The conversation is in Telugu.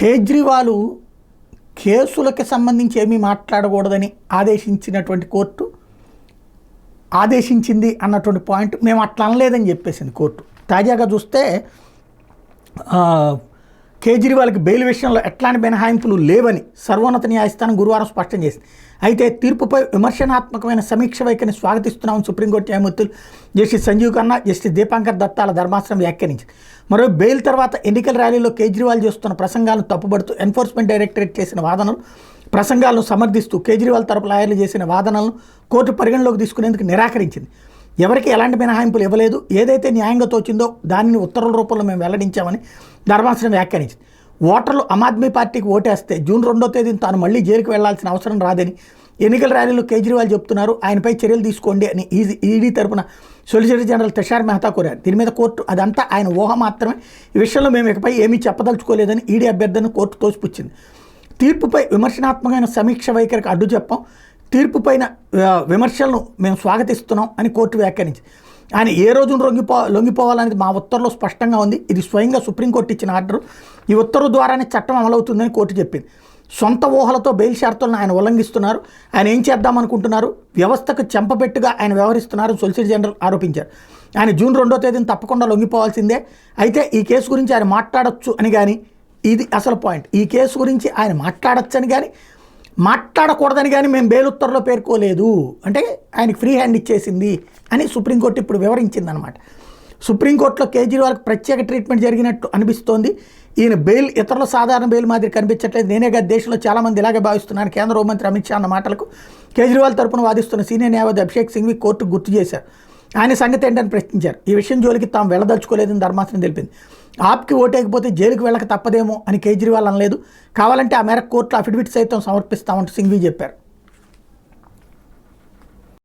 కేజ్రీవాల్ కేసులకి సంబంధించి ఏమీ మాట్లాడకూడదని ఆదేశించినటువంటి కోర్టు ఆదేశించింది అన్నటువంటి పాయింట్ మేము అట్లా అనలేదని చెప్పేసింది కోర్టు. తాజాగా చూస్తే కేజ్రీవాల్కి బెయిల్ విషయంలో ఎట్లాంటి మినహాయింపులు లేవని సర్వోన్నత న్యాయస్థానం గురువారం స్పష్టం చేసింది. అయితే తీర్పుపై విమర్శనాత్మకమైన సమీక్ష వైఖరిని స్వాగతిస్తున్నామని సుప్రీంకోర్టు న్యాయమూర్తులు జస్టిస్ సంజీవ్ ఖన్నా, జస్టిస్ దీపాంకర్ దత్తాల ధర్మాసనం వ్యాఖ్యానించింది. మరో బెయిల్ తర్వాత ఎన్నికల ర్యాలీలో కేజ్రీవాల్ చేస్తున్న ప్రసంగాలను తప్పుబడుతూ ఎన్ఫోర్స్మెంట్ డైరెక్టరేట్ చేసిన వాదనలు ప్రసంగాలను సమర్థిస్తూ కేజ్రీవాల్ తరపు లాయర్లు చేసిన వాదనలను కోర్టు పరిగణలోకి తీసుకునేందుకు నిరాకరించింది. ఎవరికి ఎలాంటి మినహాయింపులు ఇవ్వలేదు, ఏదైతే న్యాయంగా తోచిందో దానిని ఉత్తర్వుల రూపంలో మేము వెల్లడించామని ధర్మాసనం వ్యాఖ్యానించింది. ఓటర్లు ఆమ్ ఆద్మీ పార్టీకి ఓటేస్తే జూన్ 2వ తేదీన తాను మళ్లీ జైలుకు వెళ్లాల్సిన అవసరం రాదని ఎన్నికల ర్యాలీలో కేజ్రీవాల్ చెప్తున్నారు. ఆయనపై చర్యలు తీసుకోండి అని ఈడీ తరపున సొలిసిటర్ జనరల్ తుషార్ మెహతా కోరారు. దీని మీద కోర్టు అదంతా ఆయన ఊహ మాత్రమే, ఈ విషయంలో మేము ఇకపై ఏమీ చెప్పదలుచుకోలేదని ఈడీ అభ్యర్థనను కోర్టు తోసిపుచ్చింది. తీర్పుపై విమర్శనాత్మకమైన సమీక్ష వైఖరికి అడ్డు చెప్పాం, తీర్పుపైన విమర్శలను మేము స్వాగతిస్తున్నాం అని కోర్టు వ్యాఖ్యానించింది. ఆయన ఏ రోజున లొంగిపోవాలనేది మా ఉత్తర్వులో స్పష్టంగా ఉంది. ఇది స్వయంగా సుప్రీంకోర్టు ఇచ్చిన ఆర్డరు. ఈ ఉత్తర్వు ద్వారానే చట్టం అమలవుతుందని కోర్టు చెప్పింది. సొంత ఊహలతో బెయిల్ షరతులను ఆయన ఉల్లంఘిస్తున్నారు, ఆయన ఏం చేద్దామనుకుంటున్నారు, వ్యవస్థకు చెంపపెట్టుగా ఆయన వ్యవహరిస్తున్నారు సొలిసిటర్ జనరల్ ఆరోపించారు. ఆయన జూన్ 2వ తేదీన తప్పకుండా లొంగిపోవాల్సిందే. అయితే ఈ కేసు గురించి ఆయన మాట్లాడొచ్చు అని కానీ, ఇది అసలు పాయింట్, ఈ కేసు గురించి ఆయన మాట్లాడచ్చని కానీ మాట్లాడకూడదని కానీ మేము బెయిల్ ఉత్తర్వులో పేర్కోలేదు, అంటే ఆయనకి ఫ్రీ హ్యాండ్ ఇచ్చేసింది అని సుప్రీంకోర్టు ఇప్పుడు వివరించిందనమాట. సుప్రీంకోర్టులో కేజ్రీవాల్కి ప్రత్యేక ట్రీట్మెంట్ జరిగినట్టు అనిపిస్తోంది. ఈయన బెయిల్ ఇతరుల సాధారణ బెయిల్ మాదిరి కనిపించట్లేదు, నేనే కాదు దేశంలో చాలామంది ఇలాగే భావిస్తున్నాను కేంద్ర హోంమంత్రి అమిత్ షా అన్న మాటలకు కేజ్రీవాల్ తరపున వాదిస్తున్న సీనియర్ న్యాయవాది అభిషేక్ సింఘ్వి కోర్టుకు గుర్తు చేశారు. ఆయన సంగతి ఏంటని ప్రశ్నించారు. ఈ విషయం జోలికి తాము వెళ్ళదలుచుకోలేదని ధర్మాసనం తెలిపింది. ఆప్కి ఓటేకపోతే జైలుకు వెళ్ళక తప్పదేమో అని కేజ్రీవాల్ అనలేదు. కావాలంటే ఆ మేరకు కోర్టులో అఫిడవిట్ సైతం సమర్పిస్తామంటూ సింఘ్వి చెప్పారు.